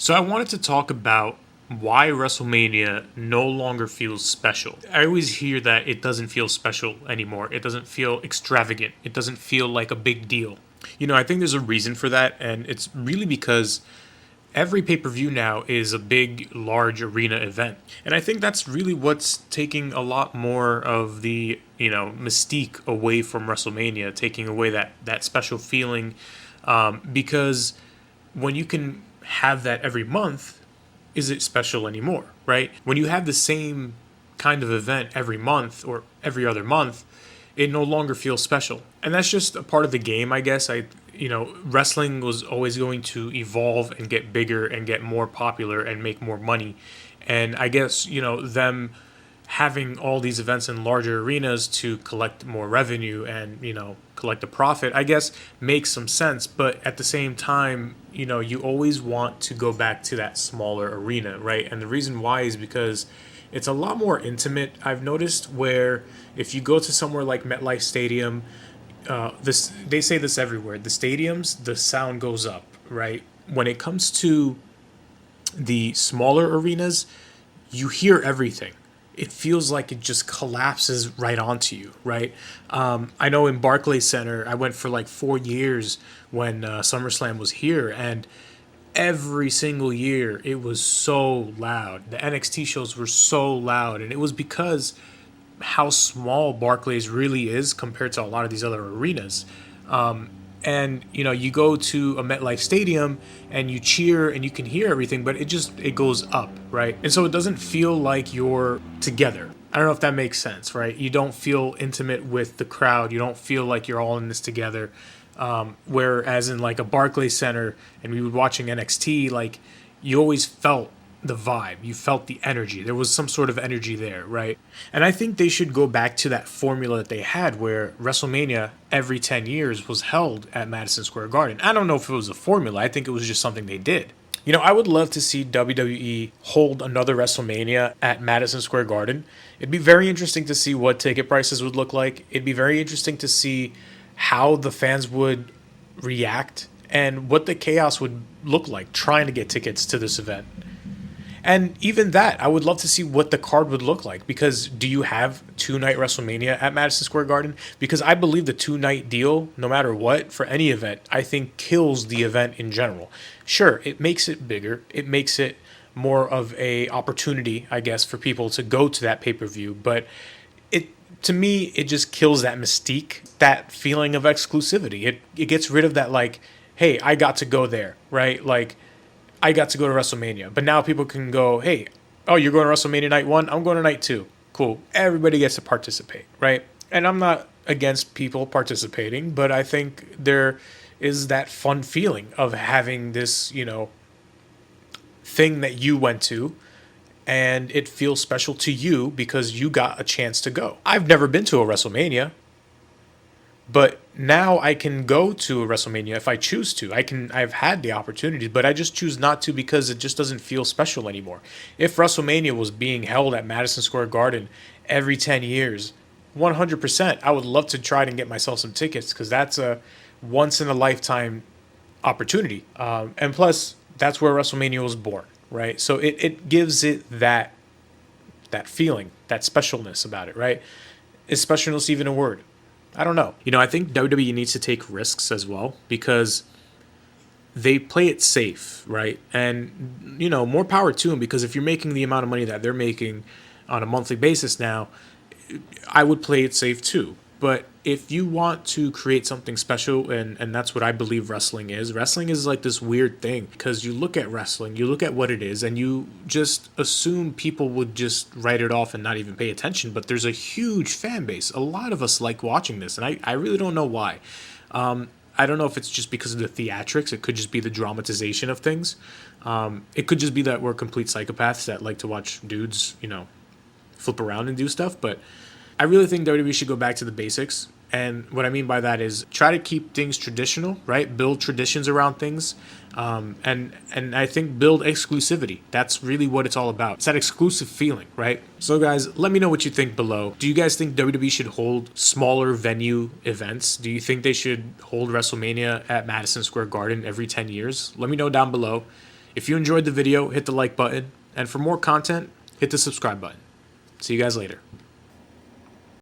So I wanted to talk about why WrestleMania no longer feels special. I always hear that it doesn't feel special anymore. It doesn't feel extravagant. It doesn't feel like a big deal. I think there's a reason for that, and it's really because every pay per view now is a big, large arena event. And I think that's really what's taking a lot more of the, mystique away from WrestleMania, taking away that special feeling. Because when you can have that every month, is it special anymore, right? When you have the same kind of event every month or every other month, it no longer feels special. And that's just a part of the game, I guess. Wrestling was always going to evolve and get bigger and get more popular and make more money. And I guess, them having all these events in larger arenas to collect more revenue and, collect a profit, I guess makes some sense. But at the same time, you always want to go back to that smaller arena, right? And the reason why is because it's a lot more intimate. I've noticed where if you go to somewhere like MetLife Stadium, they say this everywhere. The stadiums, the sound goes up, right? When it comes to the smaller arenas, you hear everything. It feels like it just collapses right onto you, right? I know in Barclays Center, I went for like 4 years when SummerSlam was here, and every single year it was so loud. The NXT shows were so loud, and it was because how small Barclays really is compared to a lot of these other arenas. And you go to a MetLife Stadium and you cheer and you can hear everything, but it goes up, right? And so it doesn't feel like you're together. I don't know if that makes sense, right? You don't feel intimate with the crowd. You don't feel like you're all in this together. Whereas in like a Barclays Center and we were watching NXT, like you always felt the vibe. You felt the energy. There was some sort of energy there, right? And I think they should go back to that formula that they had where WrestleMania every 10 years was held at Madison Square Garden. I don't know if it was a formula. I think it was just something they did. I would love to see WWE hold another WrestleMania at Madison Square Garden. It'd be very interesting to see what ticket prices would look like. It'd be very interesting to see how the fans would react and what the chaos would look like trying to get tickets to this event. And even that, I would love to see what the card would look like, because do you have 2-night WrestleMania at Madison Square Garden? Because I believe the 2-night deal, no matter what, for any event, I think kills the event in general. Sure, it makes it bigger. It makes it more of a opportunity, I guess, for people to go to that pay-per-view. But to me, it just kills that mystique, that feeling of exclusivity. It gets rid of that, like, hey, I got to go there, right? Like, I got to go to WrestleMania, but now people can go, hey, oh, you're going to WrestleMania night 1? I'm going to night 2. Cool. Everybody gets to participate, right? And I'm not against people participating, but I think there is that fun feeling of having this, thing that you went to, and it feels special to you because you got a chance to go. I've never been to a WrestleMania, but now I can go to a WrestleMania if I choose to. I've had the opportunity, but I just choose not to because it just doesn't feel special anymore. If WrestleMania was being held at Madison Square Garden every 10 years, 100%, I would love to try and get myself some tickets because that's a once in a lifetime opportunity. And plus, that's where WrestleMania was born, right? So it gives it that feeling, that specialness about it, right? Is specialness even a word? I don't know. I think WWE needs to take risks as well because they play it safe, right? And, more power to them, because if you're making the amount of money that they're making on a monthly basis now, I would play it safe too. But if you want to create something special, and that's what I believe wrestling is like this weird thing, because you look at wrestling, you look at what it is, and you just assume people would just write it off and not even pay attention. But there's a huge fan base. A lot of us like watching this, and I really don't know why. I don't know if it's just because of the theatrics. It could just be the dramatization of things. It could just be that we're complete psychopaths that like to watch dudes, flip around and do stuff. But I really think WWE should go back to the basics. And what I mean by that is try to keep things traditional, right? Build traditions around things. And I think build exclusivity. That's really what it's all about. It's that exclusive feeling, right? So guys, let me know what you think below. Do you guys think WWE should hold smaller venue events? Do you think they should hold WrestleMania at Madison Square Garden every 10 years? Let me know down below. If you enjoyed the video, hit the like button, and for more content, hit the subscribe button. See you guys later.